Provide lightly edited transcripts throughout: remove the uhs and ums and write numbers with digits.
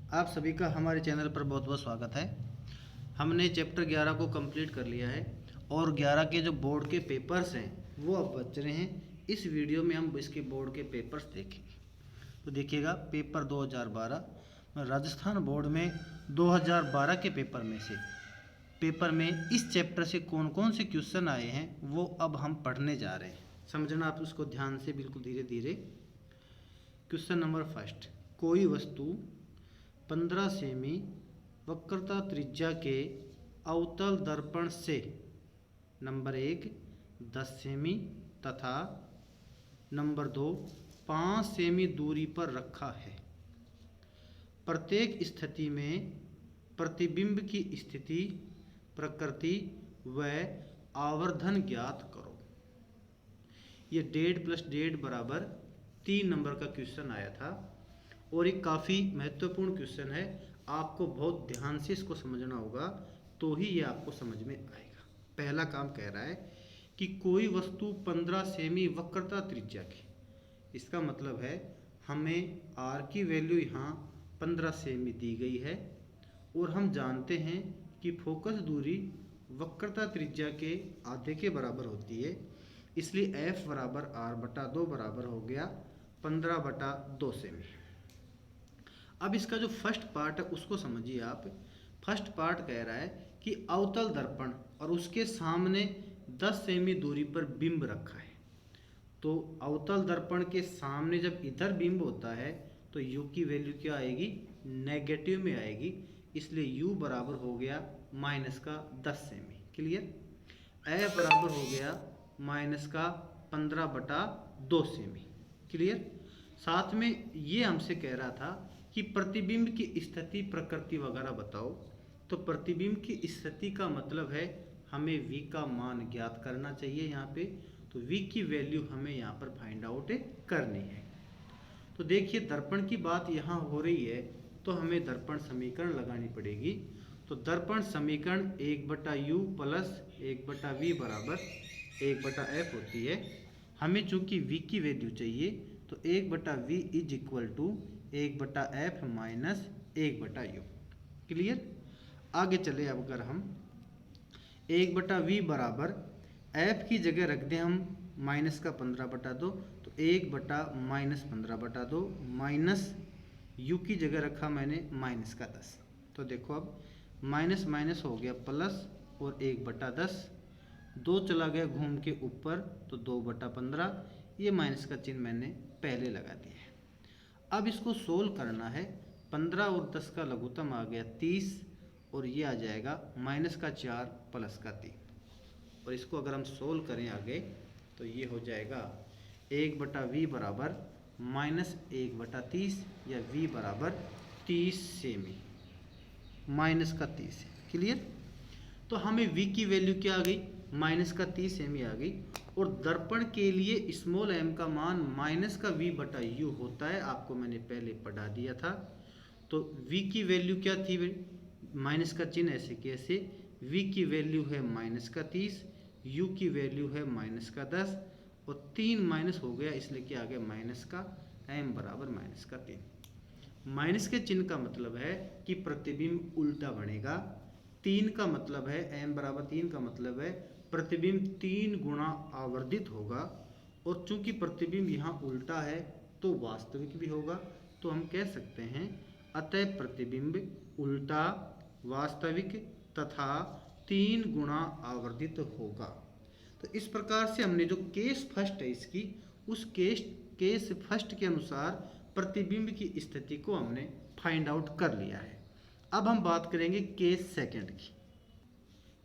आप सभी का हमारे चैनल पर बहुत बहुत स्वागत है। हमने चैप्टर 11 को कंप्लीट कर लिया है और 11 के जो बोर्ड के पेपर्स हैं वो अब बच रहे हैं। इस वीडियो में हम इसके बोर्ड के पेपर्स देखेंगे। तो देखिएगा, पेपर 2012 राजस्थान बोर्ड में 2012 के पेपर में इस चैप्टर से कौन कौन से क्वेश्चन आए हैं वो अब हम पढ़ने जा रहे हैं। समझना आप उसको ध्यान से, बिल्कुल धीरे धीरे। क्वेश्चन नंबर फर्स्ट, कोई वस्तु 15 सेमी वक्रता त्रिज्या के अवतल दर्पण से नंबर 1 10 सेमी तथा नंबर 2 5 सेमी दूरी पर रखा है। प्रत्येक स्थिति में प्रतिबिंब की स्थिति, प्रकृति व आवर्धन ज्ञात करो। ये 1.5 + 1.5 बराबर 3 नंबर का क्वेश्चन आया था और ये काफ़ी महत्वपूर्ण क्वेश्चन है। आपको बहुत ध्यान से इसको समझना होगा तो ही ये आपको समझ में आएगा। पहला काम कह रहा है कि कोई वस्तु 15 सेमी वक्रता त्रिज्या की, इसका मतलब है हमें r की वैल्यू यहाँ 15 सेमी दी गई है और हम जानते हैं कि फोकस दूरी वक्रता त्रिज्या के आधे के बराबर होती है, इसलिए f बराबर r/2 बराबर हो गया 15/2 सेमी। अब इसका जो फर्स्ट पार्ट है उसको समझिए आप। फर्स्ट पार्ट कह रहा है कि अवतल दर्पण और उसके सामने 10 सेमी दूरी पर बिंब रखा है। तो अवतल दर्पण के सामने जब इधर बिंब होता है तो u की वैल्यू क्या आएगी? नेगेटिव में आएगी, इसलिए u बराबर हो गया -10 सेमी। क्लियर? f बराबर हो गया -15/2 सेमी। क्लियर? साथ में ये हमसे कह रहा था कि प्रतिबिंब की स्थिति, प्रकृति वगैरह बताओ। तो प्रतिबिंब की स्थिति का मतलब है हमें v का मान ज्ञात करना चाहिए यहाँ पे। तो v की वैल्यू हमें यहाँ पर फाइंड आउट करनी है। तो देखिए, दर्पण की बात यहाँ हो रही है तो हमें दर्पण समीकरण लगानी पड़ेगी। तो दर्पण समीकरण 1/u प्लस 1/v बराबर 1/f होती है। हमें चूंकि v की वैल्यू चाहिए तो 1/v is equal to 1/f minus 1/u। Clear? आगे चले। अब अगर हम 1/v बराबर f की जगह रख दें हम -15/2, तो 1/-15/2 माइनस u की जगह रखा मैंने -10। तो देखो, अब माइनस माइनस हो गया प्लस और 1/10, 2 चला गया घूम के ऊपर तो 2/15। ये माइनस का चिन्ह मैंने पहले लगा दिया है। अब इसको सोल्व करना है। 15 और 10 का लघुत्तम आ गया 30 और ये आ जाएगा -4 प्लस 3। और इसको अगर हम सोल्व करें आगे तो ये हो जाएगा 1/v बराबर -1/30 या v बराबर 30 सेमी, -30। क्लियर? तो हमें v की वैल्यू क्या आ गई? -30 सेमी आ गई। और दर्पण के लिए स्मॉल m का मान -v/u होता है, आपको मैंने पहले पढ़ा दिया था। तो v की वैल्यू क्या थी? माइनस का चिन्ह ऐसे कैसे? v की वैल्यू है -30, u की वैल्यू है -10 और 3 माइनस हो गया, इसलिए क्या आ गया? -m बराबर -3। माइनस के चिन्ह का मतलब है कि प्रतिबिंब उल्टा बनेगा। 3 का मतलब है, m बराबर 3 का मतलब है प्रतिबिंब 3 गुना आवर्धित होगा। और चूंकि प्रतिबिंब यहाँ उल्टा है तो वास्तविक भी होगा। तो हम कह सकते हैं अतः प्रतिबिंब उल्टा, वास्तविक तथा 3 गुना आवर्धित होगा। तो इस प्रकार से हमने जो केस फर्स्ट है इसकी, उस केस फर्स्ट के अनुसार प्रतिबिंब की स्थिति को हमने फाइंड आउट कर लिया है। अब हम बात करेंगे केस सेकंड की।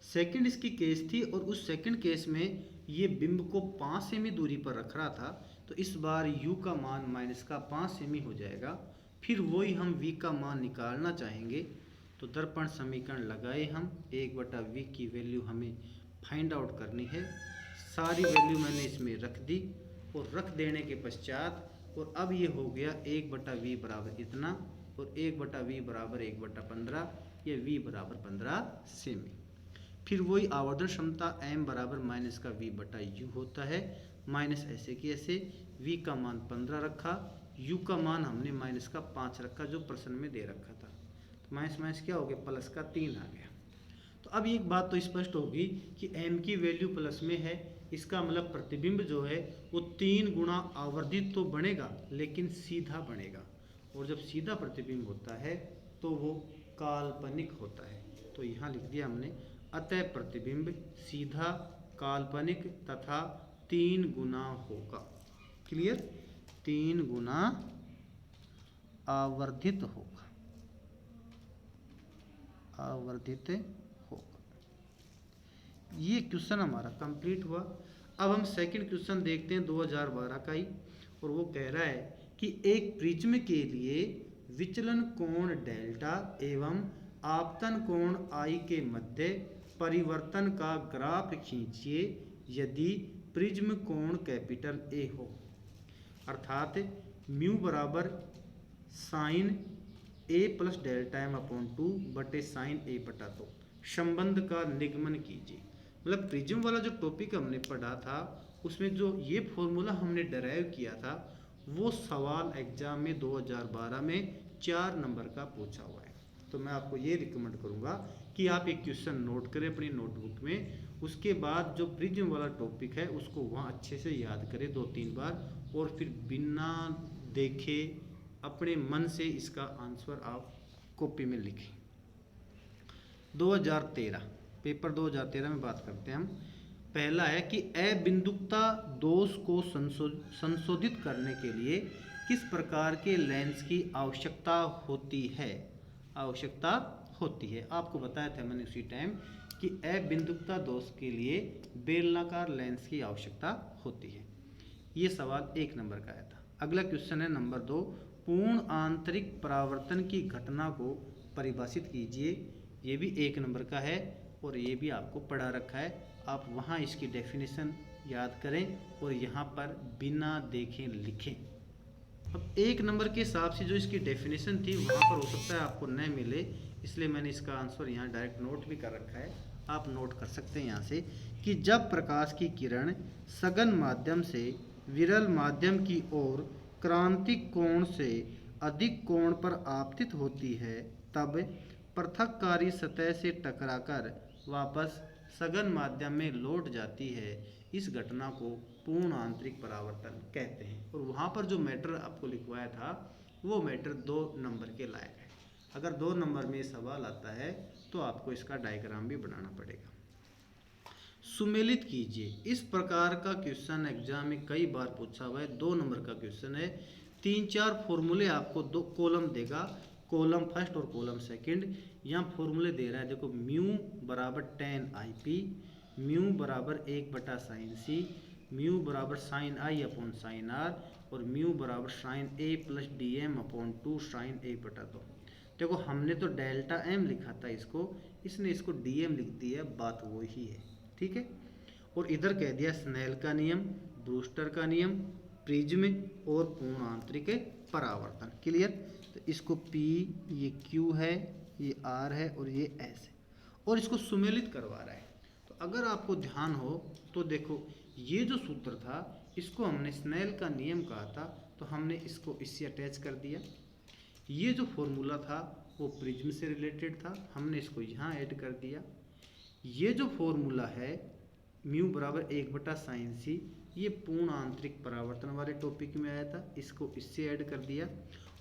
सेकंड इसकी केस थी और उस सेकंड केस में ये बिंब को 5 सेमी दूरी पर रख रहा था। तो इस बार u का मान -5 सेमी हो जाएगा। फिर वही हम v का मान निकालना चाहेंगे। तो दर्पण समीकरण लगाए हम, 1/v की वैल्यू हमें फाइंड आउट करनी है। सारी वैल्यू मैंने इसमें रख दी और रख देने के पश्चात, और अब ये हो गया 1/v बराबर इतना और 1/v बराबर 1/15, ये v बराबर 15 सेमी। फिर वही आवर्धन क्षमता m बराबर -v/u होता है। माइनस ऐसे कि ऐसे v का मान 15 रखा, u का मान हमने माइनस का 5 रखा जो प्रश्न में दे रखा था, तो माइनस माइनस क्या हो गया, प्लस का 3 आ गया। तो अब एक बात तो स्पष्ट होगी कि m की वैल्यू प्लस में है, इसका मतलब प्रतिबिंब जो है वो 3 गुना आवर्धित तो बनेगा लेकिन सीधा बनेगा, और जब सीधा प्रतिबिंब होता है तो वो काल्पनिक होता है। तो यहाँ लिख दिया हमने, अतः प्रतिबिंब सीधा, काल्पनिक तथा 3 गुना होगा। क्लियर, 3 गुना आवर्धित होगा, आवर्धित होगा। ये क्वेश्चन हमारा कंप्लीट हुआ। अब हम सेकंड क्वेश्चन देखते हैं 2012 का ही, और वो कह रहा है कि एक प्रिज्म के लिए विचलन कोण डेल्टा एवं आपतन कोण आई के मध्य परिवर्तन का ग्राफ खींचिए यदि प्रिज्म कोण कैपिटल ए हो, अर्थात म्यू बराबर sine A plus delta M upon 2 बटे साइन ए बटा 2, संबंध का निगमन कीजिए। मतलब प्रिज्म वाला जो टॉपिक हमने पढ़ा था उसमें जो ये फॉर्मूला हमने डराइव किया था वो सवाल एग्जाम में 2012 में 4 नंबर का पूछा हुआ है। तो मैं आपको ये रिकमेंड करूँगा कि आप एक क्वेश्चन नोट करें अपनी नोटबुक में, उसके बाद जो प्रिज्म वाला टॉपिक है उसको वहाँ अच्छे से याद करें 2-3 बार, और फिर बिना देखे अपने मन से इसका आंसर आप कॉपी में लिखें। 2013 पेपर 2013 में बात करते हैं हम। पहला है कि अबिंदुकता दोष को संशोधित करने के लिए किस प्रकार के लेंस की आवश्यकता होती है, आवश्यकता होती है। आपको बताया था मैंने उसी टाइम कि अबिंदुकता दोष के लिए बेलनाकार लेंस की आवश्यकता होती है। ये सवाल 1 नंबर का आया था। अगला क्वेश्चन है नंबर 2, पूर्ण आंतरिक परावर्तन की घटना को परिभाषित कीजिए। ये भी 1 नंबर का है और ये भी आपको पढ़ा रखा है, आप वहाँ इसकी डेफिनेशन याद करें और यहाँ पर बिना देखे लिखें। अब 1 नंबर के हिसाब से जो इसकी डेफिनेशन थी वहाँ पर हो सकता है आपको न मिले, इसलिए मैंने इसका आंसर यहाँ डायरेक्ट नोट भी कर रखा है, आप नोट कर सकते हैं यहाँ से कि जब प्रकाश की किरण सघन माध्यम से विरल माध्यम की ओर क्रांतिक कोण से अधिक कोण पर आपतित होती है तब पृथककारी सतह से टकराकर वापस सघन माध्यम में लौट जाती है। इस घटना को पूर्ण आंतरिक परावर्तन कहते हैं। और वहाँ पर जो मैटर आपको लिखवाया था वो मैटर 2 नंबर के लायक है। अगर 2 नंबर में सवाल आता है तो आपको इसका डायग्राम भी बनाना पड़ेगा। सुमेलित कीजिए, इस प्रकार का क्वेश्चन एग्जाम में कई बार पूछा हुआ है। 2 नंबर का क्वेश्चन है, 3-4 फॉर्मूले आपको 2 कॉलम देगा, कॉलम फर्स्ट और कॉलम सेकंड। यहाँ फॉर्मूले दे रहा है, देखो म्यू बराबर tan IP, म्यू बराबर 1 साइन सी, म्यू बराबर sine i upon sine r, और म्यू बराबर sine A plus D M upon 2 sine A बटा 2। देखो हमने तो डेल्टा एम लिखा था इसको, इसने इसको डी एम लिख दिया, बात वही है, ठीक है। और इधर कह दिया स्नेल का नियम, ब्रूस्टर का नियम, प्रिज्म और पूर्ण आंतरिक परावर्तन। क्लियर, तो इसको P, ये Q है, ये R है और ये S है, और इसको सुमेलित करवा रहा है। तो अगर आपको ध्यान हो तो देखो ये जो सूत्र था इसको हमने स्नेल का नियम कहा था, तो हमने इसको इससे अटैच कर दिया। ये जो फॉर्मूला था वो प्रिज्म से रिलेटेड था, हमने इसको यहाँ ऐड कर दिया। ये जो फॉर्मूला है म्यू बराबर 1 साइन सी, ये पूर्ण आंतरिक परावर्तन वाले टॉपिक में आया था, इसको इससे ऐड कर दिया।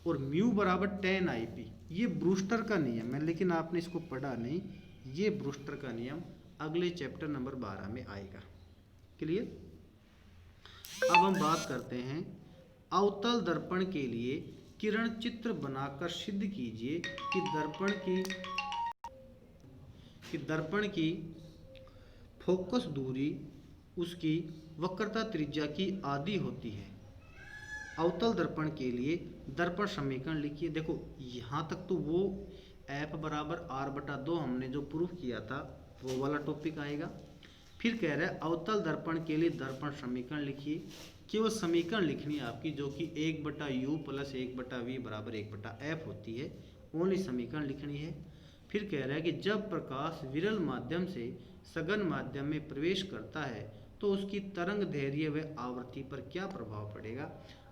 और म्यू बराबर tan IP, ये ब्रूस्टर का नियम है लेकिन आपने इसको पढ़ा नहीं, ये ब्रूस्टर का नियम अगले चैप्टर नंबर 12 में आएगा। क्लियर। अब हम बात करते हैं अवतल दर्पण के लिए किरण चित्र बनाकर सिद्ध कीजिए कि दर्पण की फोकस दूरी उसकी वक्रता त्रिज्या की आधी होती है। अवतल दर्पण के लिए दर्पण समीकरण लिखिए। देखो यहाँ तक तो वो F बराबर R/2 हमने जो प्रूफ किया था वो वाला टॉपिक आएगा। फिर कह रहा है अवतल दर्पण के लिए दर्पण समीकरण लिखिए। केवल समीकरण लिखनी है आपकी, जो कि 1/u प्लस 1/v बराबर 1/f होती है, ओनली समीकरण लिखनी है। फिर कह रहा है कि जब प्रकाश विरल माध्यम से सघन माध्यम में प्रवेश करता है तो उसकी तरंग दैर्घ्य व आवृत्ति पर क्या प्रभाव पड़ेगा।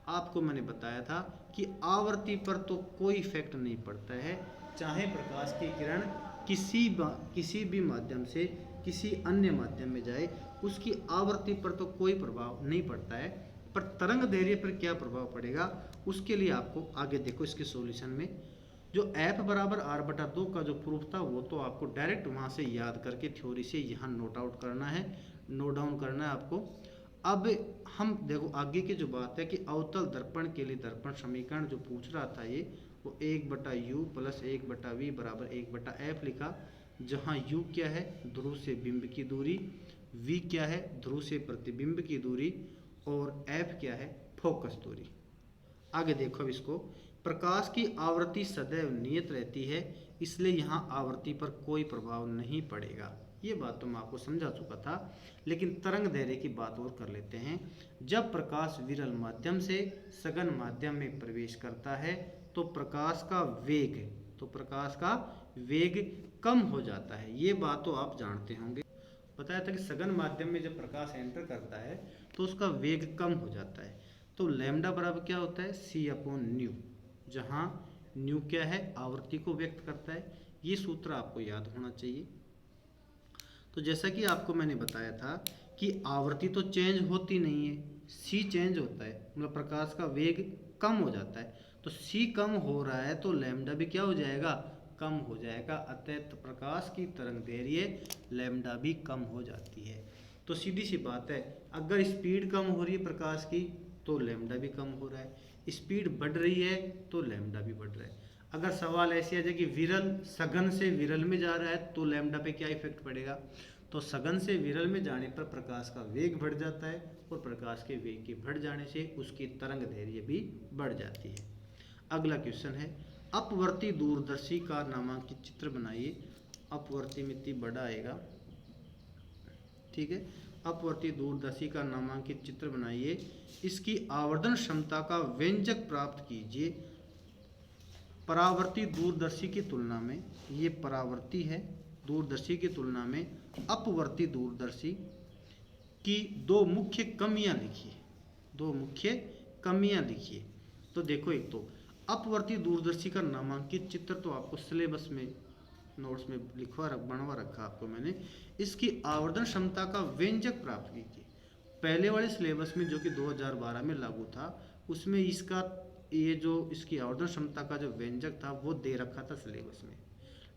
आपको मैंने बताया था कि आवर्ती पर तो कोई इफेक्ट नहीं पड़ता है, चाहे प्रकाश की किरण किसी भी माध्यम से किसी अन्य माध्यम में जाए, उसकी आवर्ती पर तो कोई प्रभाव नहीं पड़ता है। पर तरंग दैर्घ्य पर क्या प्रभाव पड़ेगा, उसके लिए आपको आगे देखो इसके सॉल्यूशन में जो F बराबर R बटा 2 का जो प्रूफ था वो तो आपको डायरेक्ट वहाँ से याद करके थ्योरी से यहाँ नोट आउट करना है, नोट डाउन करना है आपको। अब हम देखो आगे की जो बात है कि अवतल दर्पण के लिए दर्पण समीकरण जो पूछ रहा था ये, वो 1/u प्लस 1/v बराबर 1/f लिखा, जहाँ u क्या है ध्रुव से बिंब की दूरी, v क्या है ध्रुव से प्रतिबिंब की दूरी, और f क्या है फोकस दूरी। आगे देखो अब इसको, प्रकाश की आवृत्ति सदैव नियत रहती है, इसलिए यहाँ आवृत्ति पर कोई प्रभाव नहीं पड़ेगा। ये बात तो मैं आपको समझा चुका था, लेकिन तरंग दैर्घ्य की बात और कर लेते हैं। जब प्रकाश विरल माध्यम से सघन माध्यम में प्रवेश करता है तो प्रकाश का वेग कम हो जाता है। ये बात तो आप जानते होंगे, बताया था कि सघन माध्यम में जब प्रकाश एंटर करता है तो उसका वेग कम हो जाता है। तो लैम्डा बराबर क्या होता है c/ν, जहाँ न्यू क्या है आवृत्ति को व्यक्त करता है। ये सूत्र आपको याद होना चाहिए। तो जैसा कि आपको मैंने बताया था कि आवृत्ति तो चेंज होती नहीं है, c चेंज होता है, मतलब प्रकाश का वेग कम हो जाता है। तो c कम हो रहा है तो लैम्डा भी क्या हो जाएगा, कम हो जाएगा। अतः प्रकाश की तरंग दैर्घ्य लैम्डा भी कम हो जाती है। तो सीधी सी बात है, अगर स्पीड कम हो रही है प्रकाश की तो लैम्डा भी कम हो रहा है, स्पीड बढ़ रही है तो लैम्डा भी बढ़ रहा है। अगर सवाल ऐसे आ जाए कि विरल सघन से विरल में जा रहा है तो लैम्डा पे क्या इफेक्ट पड़ेगा, तो सघन से विरल में जाने पर प्रकाश का वेग बढ़ जाता है, और प्रकाश के वेग के बढ़ जाने से उसकी तरंग दैर्घ्य भी बढ़ जाती है। अगला क्वेश्चन है, अपवर्ती दूरदर्शी का नामांकित चित्र बनाइए। अपवर्ती में इतनी बड़ा आएगा, ठीक है। अपवर्ती दूरदर्शी का नामांकित चित्र बनाइए, इसकी आवर्धन क्षमता का व्यंजक प्राप्त कीजिए। परावर्ती दूरदर्शी की तुलना में, ये परावर्ती है दूरदर्शी की तुलना में अपवर्ती दूरदर्शी की दो मुख्य कमियां लिखिए, दो मुख्य कमियां लिखिए। तो देखो, एक तो अपवर्ती दूरदर्शी का नामांकित चित्र तो आपको सिलेबस में नोट्स में बनवा रखा आपको मैंने। इसकी आवर्धन क्षमता का व्यंजक प्राप्त कीजिए। पहले वाले सिलेबस में जो कि 2012 में लागू था, उसमें इसका ये जो इसकी आवर्धन क्षमता का जो व्यंजक था वो दे रखा था सिलेबस में।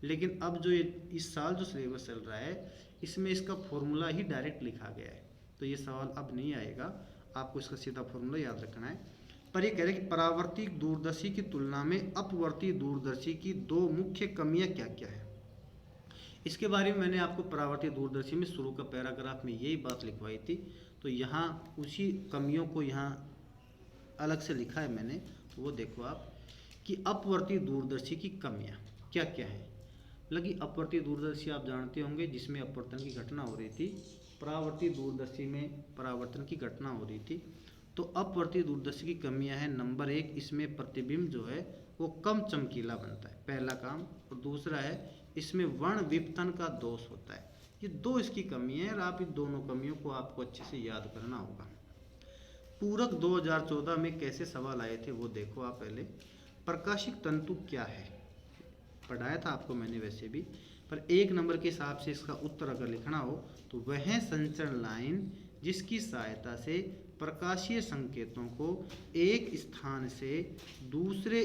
लेकिन अब जो ये इस साल जो सिलेबस चल रहा है इसमें इसका फॉर्मूला ही डायरेक्ट लिखा गया है, तो ये सवाल अब नहीं आएगा, आपको इसका सीधा फॉर्मूला याद रखना है। पर ये कह रहे हैं कि परावर्ती दूरदर्शी की तुलना में अपवर्ती दूरदर्शी की दो मुख्य कमियां क्या क्या है। इसके बारे में मैंने आपको परावर्ती दूरदर्शी में शुरू का पैराग्राफ में यही बात लिखवाई थी, तो यहाँ उसी कमियों को यहाँ अलग से लिखा है मैंने। तो वो देखो आप कि अपवर्ती दूरदर्शी की कमियां क्या क्या है। लगी अपवर्ती दूरदर्शी आप जानते होंगे जिसमें अपवर्तन की घटना हो रही थी, परावर्ती दूरदर्शी में परावर्तन की घटना हो रही थी। तो अपवर्ती दूरदर्शी की कमियां हैं, नंबर 1 इसमें प्रतिबिंब जो है वो कम चमकीला बनता है, पहला काम। और दूसरा है इसमें वर्ण विपतन का दोष होता है। ये दो इसकी कमी है और आप इन दोनों कमियों को आपको अच्छे से याद करना होगा। पूरक 2014 में कैसे सवाल आए थे वो देखो आप पहले। प्रकाशिक तंतु क्या है पढ़ाया था आपको मैंने वैसे भी, पर 1 नंबर के हिसाब से इसका उत्तर अगर लिखना हो तो वह संचरण लाइन जिसकी सहायता से प्रकाशीय संकेतों को एक स्थान से दूसरे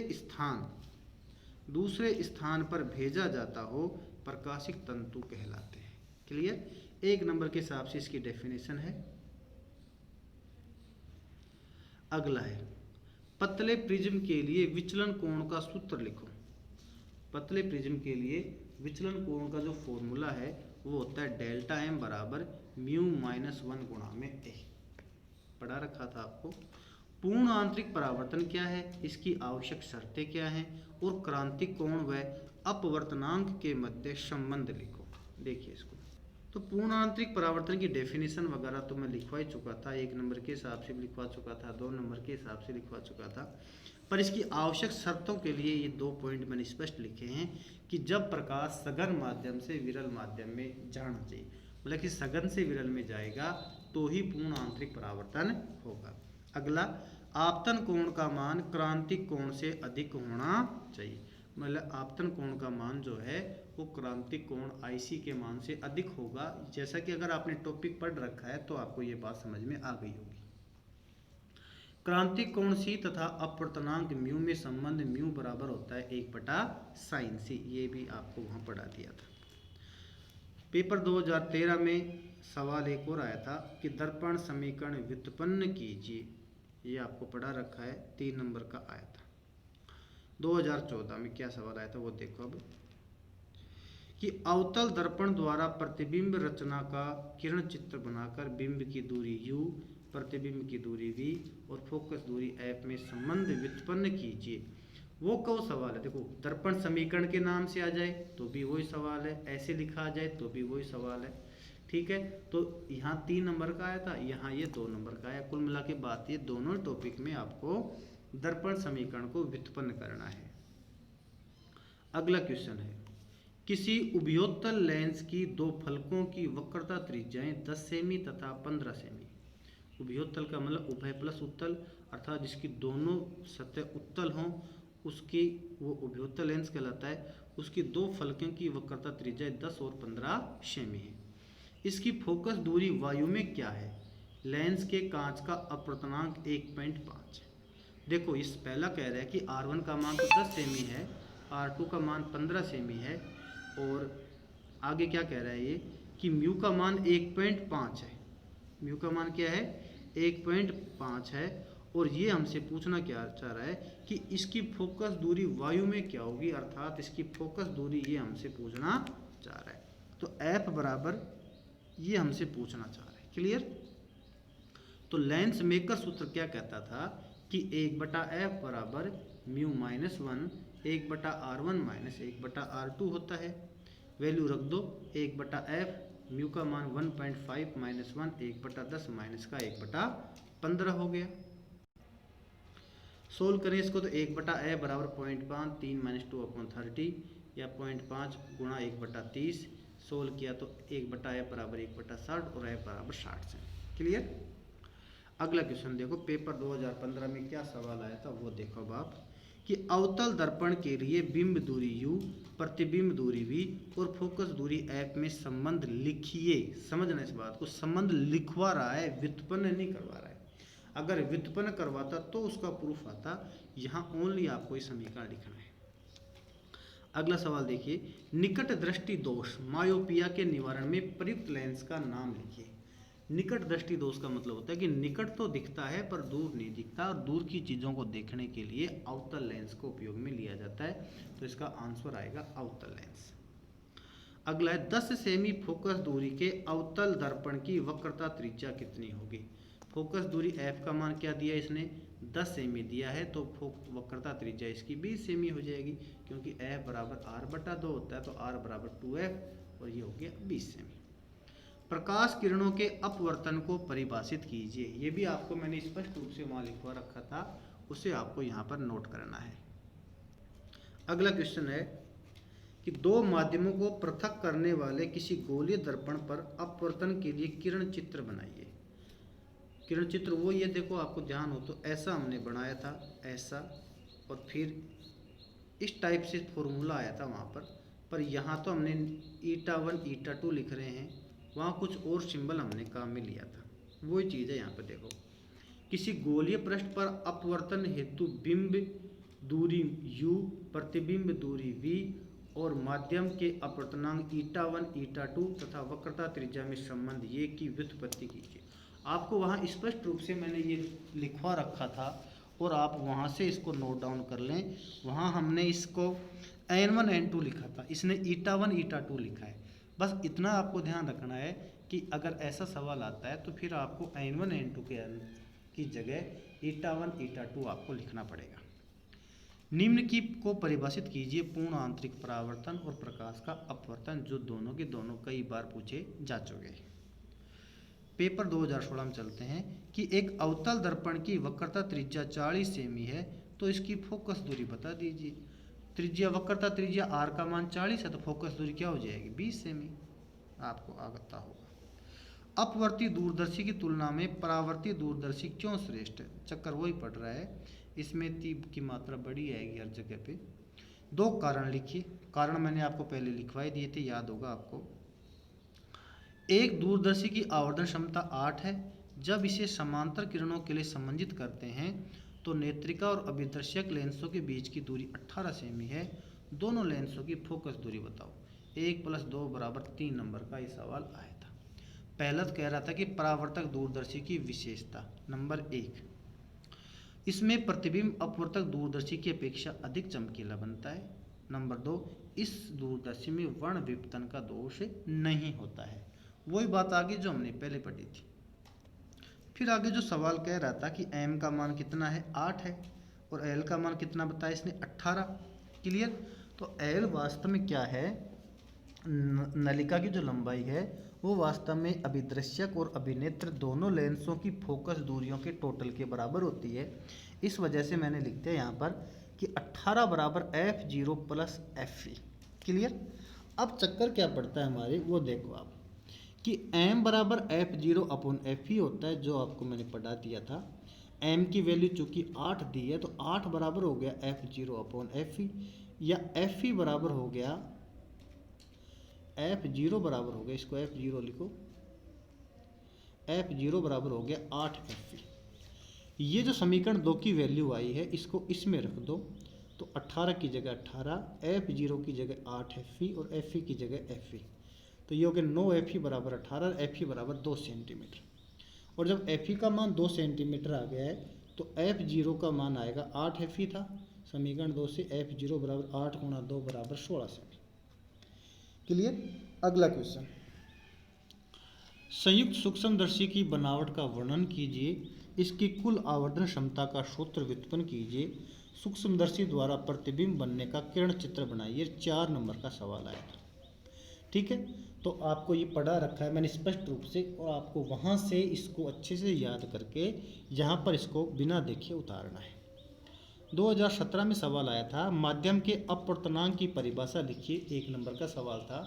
स्थान पर भेजा जाता हो, प्रकाशिक तंतु कहलाते हैं। क्लियर। 1 नंबर के हिसाब से इसकी डेफिनेशन है। अगला है, पतले प्रिज्म के लिए विचलन कोण का सूत्र लिखो। पतले प्रिज्म के लिए विचलन कोण का जो फॉर्मूला है वो होता है डेल्टा m बराबर μ-1 गुणा में a। पढ़ा रखा था आपको। पूर्ण आंतरिक परावर्तन क्या है, इसकी आवश्यक शर्तें क्या हैं, और क्रांतिक कोण व अपवर्तनांक के मध्य संबंध लिखो। देखिए इसको, तो पूर्ण आंतरिक परावर्तन की डेफिनेशन वगैरह तो मैं लिखवा ही चुका था, 1 नंबर के हिसाब से भी लिखवा चुका था, 2 नंबर के हिसाब से लिखवा चुका था। पर इसकी आवश्यक शर्तों के लिए ये 2 पॉइंट मैंने स्पष्ट लिखे हैं कि जब प्रकाश सघन माध्यम से विरल माध्यम में जाना चाहिए, मतलब कि सघन से विरल में जाएगा तो ही पूर्ण आंतरिक परावर्तन होगा। अगला, आपतन कोण का मान क्रांतिक कोण से अधिक होना चाहिए। मतलब आपतन कोण का मान जो है वो क्रांतिक कोण आईसी के मान से अधिक होगा। जैसा कि अगर आपने टॉपिक पढ़ रखा है तो आपको ये बात समझ में आ गई होगी। क्रांतिक कोण सी तथा अपवर्तनांक म्यू में संबंध म्यू बराबर होता है 1/sin सी। ये भी आपको वहां पढ़ा दिया था। पेपर 2013 में सवाल एक और आया था कि दर्पण समीकरण व्युत्पन्न कीजिए। ये आपको पढ़ा रखा है, 3 नंबर का आया था। 2014 में क्या सवाल आया था वो देखो अब, कि अवतल दर्पण द्वारा प्रतिबिंब रचना का किरण चित्र बनाकर बिंब की दूरी u, प्रतिबिंब की दूरी v और फोकस दूरी f में संबंध व्युत्पन्न कीजिए। वो कौन सवाल है? देखो, दर्पण समीकरण के नाम से आ जाए तो भी वही सवाल है, ऐसे लिखा आ जाए तो भी वही सवाल है। ठीक है, तो यहाँ 3 नंबर का आया था, यहाँ ये 2 नंबर का आया। कुल मिला के बात ये दोनों टॉपिक में आपको दर्पण समीकरण को व्युत्पन्न करना है। अगला क्वेश्चन है, किसी उभयोत्तल लेंस की 2 फलकों की वक्रता त्रिज्याएं 10 सेमी तथा 15 सेमी। उभयोत्तल का मतलब उभय प्लस उत्तल, अर्थात जिसकी दोनों सतह उत्तल हों उसकी वो उभयोत्तल लेंस कहलाता है। उसकी 2 फलकों की वक्रता त्रिज्या 10 और 15 सेमी है। इसकी फोकस दूरी वायु में क्या है? लेंस के कांच का अपवर्तनांक 1.5 है। देखो, इस पहला कह रहा है कि R1 का मान तो 10 सेमी है, R2 का मान 15 सेमी है, और आगे क्या कह रहा है ये कि म्यू का मान 1.5 है। म्यू का मान क्या है? 1.5 है। और ये हमसे पूछना क्या चाह रहा है कि इसकी फोकस दूरी वायु में क्या होगी, अर्थात इसकी फोकस दूरी ये हमसे पूछना चाह रहा है। तो F बराबर ये हमसे पूछना चाह रहा है। क्लियर? तो लेंस मेकर सूत्र क्या कहता था कि 1/f बराबर mu minus 1 1/r1 minus 1/r2 होता है। वैल्यू रख दो 1/f, म्यू का मान 1.5 माइनस 1 1/10 माइनस का 1/15 हो गया। सोल्व करें इसको तो 1/f बराबर 0.5, 3 माइनस 2/30 या 0.5 गुणा 1/30। सोल्व किया तो 1/f बराबर 1/60 और f बराबर 60 से। क्लियर? अगला क्वेश्चन देखो, पेपर 2015 में क्या सवाल आया था वो देखो अब आप, कि अवतल दर्पण के लिए बिंब दूरी u, प्रतिबिंब दूरी v और फोकस दूरी f में संबंध लिखिए। समझना इस बात को, संबंध लिखवा रहा है, व्युत्पन्न नहीं करवा रहा है। अगर व्युत्पन्न करवाता तो उसका प्रूफ आता, यहाँ ओनली आपको ये समीकरण लिखना है। अगला सवाल देखिए, निकट दृष्टि दोष मायोपिया के निवारण में प्रयुक्त लेंस का नाम लिखिए। निकट दृष्टि दोष का मतलब होता है कि निकट तो दिखता है पर दूर नहीं दिखता, और दूर की चीज़ों को देखने के लिए अवतल लेंस को उपयोग में लिया जाता है। तो इसका आंसर आएगा अवतल लेंस। अगला है, 10 सेमी फोकस दूरी के अवतल दर्पण की वक्रता त्रिज्या कितनी होगी? फोकस दूरी f का मान क्या दिया इसने? 10 सेमी दिया है, तो वक्रता त्रिज्या इसकी 20 सेमी हो जाएगी, क्योंकि f बराबर r/2 होता है, तो r बराबर 2f और ये हो गया 20 सेमी। प्रकाश किरणों के अपवर्तन को परिभाषित कीजिए। ये भी आपको मैंने स्पष्ट रूप से वहाँ लिखवा रखा था, उसे आपको यहाँ पर नोट करना है। अगला क्वेश्चन है कि 2 माध्यमों को पृथक करने वाले किसी गोलीय दर्पण पर अपवर्तन के लिए किरण चित्र बनाइए। किरण चित्र वो ये देखो, आपको ध्यान हो तो ऐसा हमने बनाया था, ऐसा, और फिर इस टाइप से फॉर्मूला आया था वहाँ पर यहाँ तो हमने η1 η2 लिख रहे हैं, वहाँ कुछ और सिंबल हमने काम में लिया था। वही चीज़ है यहाँ पर देखो, किसी गोलीय पृष्ठ पर अपवर्तन हेतु बिंब दूरी u, प्रतिबिंब दूरी v और माध्यम के अपवर्तनांक η1 η2 तथा वक्रता त्रिज्या में संबंध ये की व्युत्पत्ति कीजिए। आपको वहाँ स्पष्ट रूप से मैंने ये लिखवा रखा था, और आप वहाँ से इसको नोट डाउन कर लें। वहाँ हमने इसको n1 n2 लिखा था, इसने η1 η2 लिखा है। बस इतना आपको ध्यान रखना है कि अगर ऐसा सवाल आता है तो फिर आपको n1 n2 की जगह η1 η2 आपको लिखना पड़ेगा। निम्न की को परिभाषित कीजिए पूर्ण आंतरिक परावर्तन और प्रकाश का अपवर्तन, जो दोनों के दोनों कई बार पूछे जा चुके। पेपर 2016 में चलते हैं कि एक अवतल दर्पण की वक्रता त्रिज्या 40 सेमी है, तो इसकी फोकस दूरी बता दीजिए। त्रिज्या, वक्रता त्रिज्या r का मान 40 है, तो फोकस दूरी क्या हो जाएगी? 20 सेमी। आपको आगता होगा। अपवर्ती दूरदर्शी की तुलना में परावर्ती दूरदर्शी क्यों श्रेष्ठ है? चक्कर वही पड़ रहा है, इसमें तीब की मात्रा बड़ी आएगी हर जगह पे। दो कारण लिखिए, कारण मैंने आपको पहले लिखवाई दिए थे, याद होगा आपको। एक दूरदर्शी की आवर्धन क्षमता 8 है। जब इसे समांतर किरणों के लिए संबंधित करते हैं तो नेत्रिका और अभिदर्शक लेंसों के बीच की दूरी 18 सेमी है। दोनों लेंसों की फोकस दूरी बताओ। 1 + 2 = 3 नंबर का ये सवाल आया था। पहला तो कह रहा था कि परावर्तक दूरदर्शी की विशेषता। नंबर 1, इसमें प्रतिबिंब अपवर्तक दूरदर्शी की अपेक्षा अधिक चमकीला बनता है। नंबर 2, इस दूरदर्शी में वर्ण विपतन का दोष नहीं होता है। वही बात आगे जो हमने पहले पढ़ी थी। फिर आगे जो सवाल कह रहा था कि m का मान कितना है, 8 है, और l का मान कितना बताया इसने, 18। क्लियर? तो l वास्तव में क्या है, नलिका की जो लंबाई है वो वास्तव में अभिदृश्यक और अभिनेत्र दोनों लेंसों की फोकस दूरियों के टोटल के बराबर होती है। इस वजह से मैंने लिख दिया यहाँ पर कि 18 = f0 + fe। क्लियर? अब चक्कर क्या पड़ता है हमारे, वो देखो आप कि m = f0/fe होता है, जो आपको मैंने पढ़ा दिया था। m की वैल्यू चूंकि 8 दी है तो 8 बराबर हो गया f0/fe, या fe बराबर हो गया f0 बराबर हो गया, इसको f0 लिखो, f0 बराबर हो गया 8fe। ये जो समीकरण 2 की वैल्यू आई है इसको इसमें रख दो, तो 18 की जगह 18, f0 की जगह 8fe और fe की जगह fe, तो ये हो गया 9fe = 18, fe = 2 सेंटीमीटर। और जब fe का मान 2 सेंटीमीटर आ गया है तो f0 का मान आएगा 8fe था, समीकरण 2 से f0 = 8 × 2 = 16 सेमी। क्लियर? अगला क्वेश्चन, संयुक्त सूक्ष्मदर्शी की बनावट का वर्णन कीजिए, इसकी कुल आवर्धन क्षमता का सूत्र व्युत्पन्न कीजिए, सूक्ष्मदर्शी द्वारा प्रतिबिंब बनने का किरण चित्र बनाइए। 4 नंबर का सवाल आया था। ठीक है, तो आपको ये पढ़ा रखा है मैंने स्पष्ट रूप से, और आपको वहाँ से इसको अच्छे से याद करके यहाँ पर इसको बिना देखे उतारना है। 2017 में सवाल आया था, माध्यम के अपवर्तनांक की परिभाषा लिखिए। 1 नंबर का सवाल था,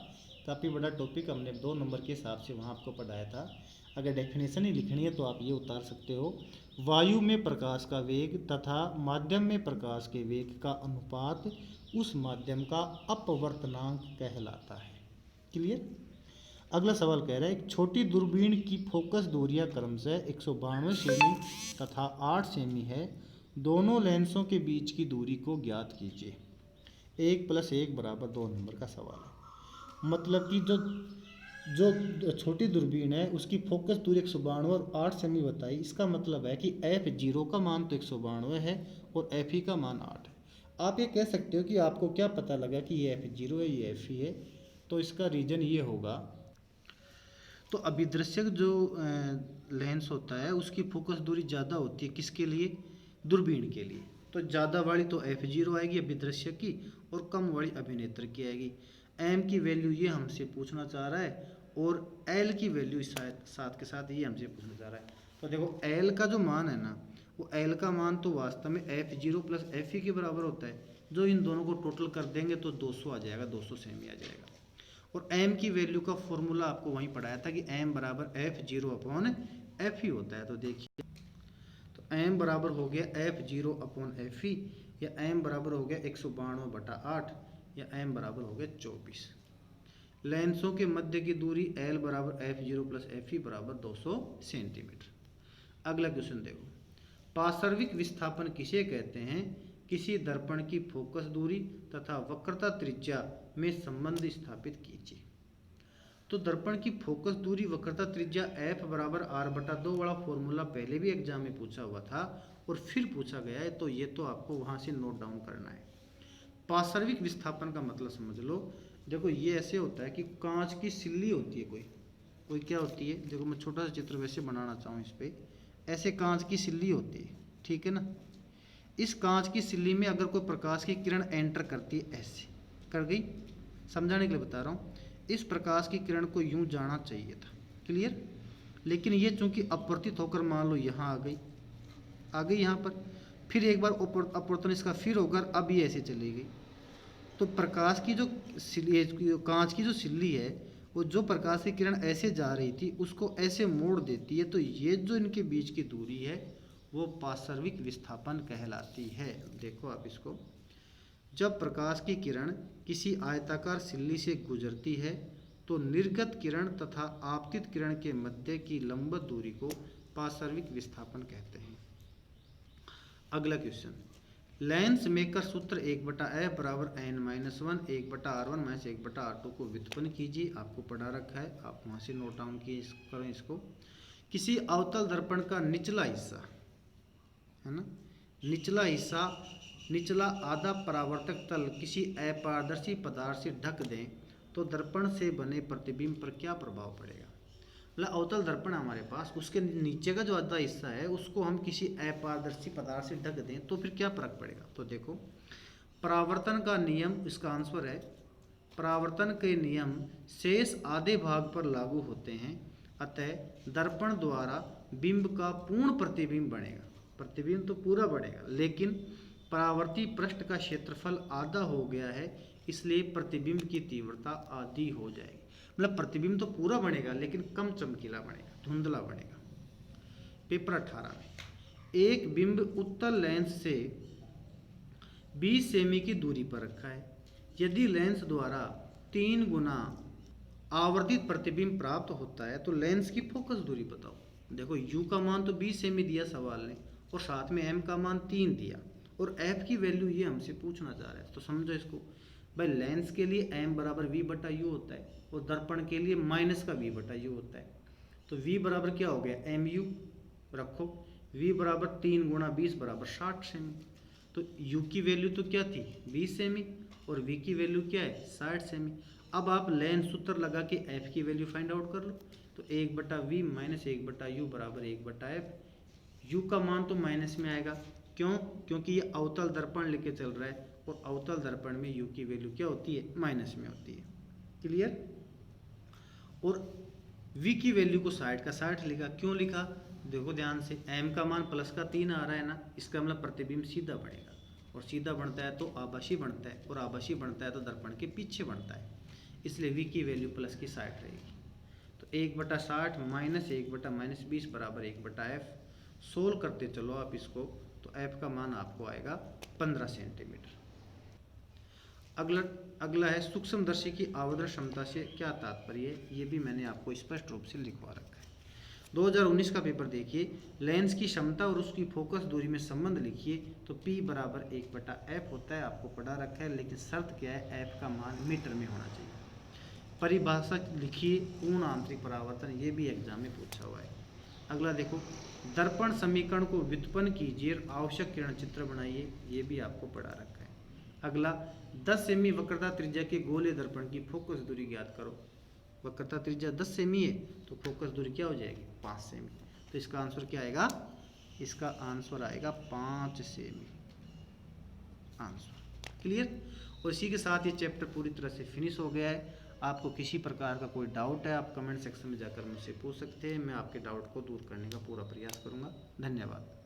काफ़ी बड़ा टॉपिक, हमने 2 नंबर के हिसाब से वहाँ आपको पढ़ाया था। अगर डेफिनेशन ही लिखनी है तो आप ये उतार सकते हो, वायु में प्रकाश का वेग तथा माध्यम में प्रकाश के वेग का अनुपात उस माध्यम का अपवर्तनांक कहलाता है। क्लियर? अगला सवाल कह रहा है, एक छोटी दूरबीन की फोकस दूरियां क्रमशः 192 सेमी तथा 8 सेमी है। दोनों लेंसों के बीच की दूरी को ज्ञात कीजिए। 1 + 1 = 2 नंबर का सवाल है। मतलब कि जो छोटी दूरबीन है उसकी फोकस दूरी 192 और 8 सेमी बताई। इसका मतलब है कि f0 का मान तो 192 है और fe का मान 8 है। आप ये कह सकते हो कि आपको क्या पता लगा कि ये f0 है, ये fe है, तो इसका रीजन ये होगा, तो अभिदृश्यक जो लेंस होता है उसकी फोकस दूरी ज़्यादा होती है, किसके लिए, दूरबीन के लिए। तो ज़्यादा वाली तो f0 आएगी अभिदृश्यक की, और कम वाली अभिनेत्र की आएगी। m की वैल्यू ये हमसे पूछना चाह रहा है, और l की वैल्यू साथ के साथ ये हमसे पूछना चाह रहा है। तो देखो l का जो मान है ना, वो l का मान तो वास्तव में f0 + fe के बराबर होता है। जो इन दोनों को टोटल कर देंगे तो 200 आ जाएगा, 200 सेमी आ जाएगा। और m की वैल्यू का फॉर्मूला आपको वहीं पढ़ाया था कि m = f0/fe होता है। तो देखिए, तो m बराबर हो गया f0/fe, या m बराबर हो गया 192/8, या m बराबर हो गया 24। लेंसों के मध्य की दूरी l = f0 + fe = 200 सेंटीमीटर। अगला क्वेश्चन देखो, पार्श्विक विस्थापन किसे कहते हैं? किसी दर्पण की फोकस दूरी तथा वक्रता त्रिज्या में संबंध स्थापित कीजिए। तो दर्पण की फोकस दूरी वक्रता त्रिज्या f = r/2 वाला फॉर्मूला पहले भी एग्जाम में पूछा हुआ था और फिर पूछा गया है, तो ये तो आपको वहाँ से नोट डाउन करना है। पार्श्विक विस्थापन का मतलब समझ लो। देखो ये ऐसे होता है कि कांच की सिल्ली होती है, कोई क्या होती है, देखो मैं छोटा सा चित्र वैसे बनाना चाहूँ इस पर, ऐसे कांच की सिल्ली होती है, ठीक है ना। इस कांच की सिल्ली में अगर कोई प्रकाश की किरण एंटर करती है, ऐसे कर गई, समझाने के लिए बता रहा हूँ, इस प्रकाश की किरण को यूं जाना चाहिए था। क्लियर? लेकिन ये चूंकि अपवर्तित होकर मान लो यहाँ आ गई यहाँ पर, फिर एक बार अपवर्तन इसका फिर होकर अब ये ऐसे चली गई, तो प्रकाश की जो कांच की जो सिल्ली है वो जो प्रकाश की किरण ऐसे जा रही थी उसको ऐसे मोड़ देती है, तो ये जो इनके बीच की दूरी है वो पार्श्विक विस्थापन कहलाती है। देखो आप इसको, जब प्रकाश की किरण किसी आयताकार सिल्ली से गुजरती है तो निर्गत किरण तथा आपतित किरण के मध्य की लंबवत दूरी को पार्श्विक विस्थापन कहते हैं। अगला क्वेश्चन, लेंस मेकर सूत्र 1/f बराबर n-1 1/r1 - 1/r2 को व्युत्पन्न कीजिए। आपको पढ़ा रखा है, आप वहाँ से नोट डाउन करें इसको। किसी अवतल दर्पण का निचला हिस्सा है ना, निचला आधा परावर्तक तल किसी अपारदर्शी पदार्थ से ढक दें तो दर्पण से बने प्रतिबिंब पर क्या प्रभाव पड़ेगा। मतलब अवतल दर्पण हमारे पास, उसके नीचे का जो आधा हिस्सा है उसको हम किसी अपारदर्शी पदार्थ से ढक दें तो फिर क्या फर्क पड़ेगा। तो देखो, परावर्तन का नियम, इसका आंसर है परावर्तन के नियम शेष आधे भाग पर लागू होते हैं, अतः दर्पण द्वारा बिंब का पूर्ण प्रतिबिंब बनेगा। प्रतिबिंब तो पूरा बढ़ेगा, लेकिन परावर्ती पृष्ठ का क्षेत्रफल आधा हो गया है, इसलिए प्रतिबिंब की तीव्रता आधी हो जाएगी। मतलब प्रतिबिंब तो पूरा बनेगा लेकिन कम चमकीला बनेगा, धुंधला बनेगा। पेपर 18 में एक बिंब उत्तल लेंस से 20 सेमी की दूरी पर रखा है। यदि लेंस द्वारा 3 गुना आवर्धित प्रतिबिंब प्राप्त होता है तो लेंस की फोकस दूरी बताओ। देखो, u का मान तो 20 सेमी दिया सवाल ने, और साथ में m का मान 3 दिया, और f की वैल्यू ये हमसे पूछना चाह रहा है। तो समझो इसको भाई, लेंस के लिए m बराबर v/u होता है और दर्पण के लिए माइनस का v/u होता है। तो v बराबर क्या हो गया, mu रखो, v बराबर 3 गुणा 20 बराबर 60 सेमी। तो u की वैल्यू तो क्या थी 20 सेमी और v की वैल्यू क्या है 60 सेमी। अब आप लेंस सूत्र लगा के f की वैल्यू फाइंड आउट कर लो। तो 1/v - 1/u बराबर 1/f। u का मान तो माइनस में आएगा, क्यों, क्योंकि ये अवतल दर्पण लेके चल रहा है और अवतल दर्पण में u की वैल्यू क्या होती है, माइनस में होती है। क्लियर। और v की वैल्यू को 60 का 60 लिखा, क्यों लिखा, देखो ध्यान से, m का मान प्लस का 3 आ रहा है ना, इसका मतलब प्रतिबिंब सीधा बढ़ेगा, और सीधा बढ़ता है तो आभासी बढ़ता है, और आभासी बढ़ता है तो दर्पण के पीछे बढ़ता है, इसलिए v की वैल्यू प्लस की 60 रहेगी। तो 1/60 माइनस 1/-20 बराबर 1/f। सोल्व करते चलो आप इसको, तो f का मान आपको आएगा 15 सेंटीमीटर। अगला है सूक्ष्मदर्शी की आवर्धन क्षमता से क्या तात्पर्य है, ये भी मैंने आपको स्पष्ट रूप से लिखवा रखा है। 2019 का पेपर देखिए, लेंस की क्षमता और उसकी फोकस दूरी में संबंध लिखिए। तो P बराबर 1/f होता है, आपको पढ़ा रखा है, लेकिन शर्त क्या है, f का मान मीटर में होना चाहिए। परिभाषा लिखिए, पूर्ण आंतरिक परावर्तन, ये भी एग्जाम में पूछा हुआ है। अगला देखो, दर्पण समीकरण को व्युत्पन्न कीजिए और आवश्यक किरण चित्र बनाइए, ये भी आपको पढ़ा रखा है। अगला, 10 सेमी वक्रता त्रिज्या के गोले दर्पण की फोकस दूरी ज्ञात करो। वक्रता त्रिज्या 10 सेमी है तो फोकस दूरी क्या हो जाएगी, 5 सेमी। तो इसका आंसर क्या आएगा, इसका आंसर आएगा 5 सेमी आंसर। क्लियर। और इसी के साथ ये चैप्टर पूरी तरह से फिनिश हो गया है। आपको किसी प्रकार का कोई डाउट है, आप कमेंट सेक्शन में जाकर मुझसे पूछ सकते हैं, मैं आपके डाउट को दूर करने का पूरा प्रयास करूंगा। धन्यवाद।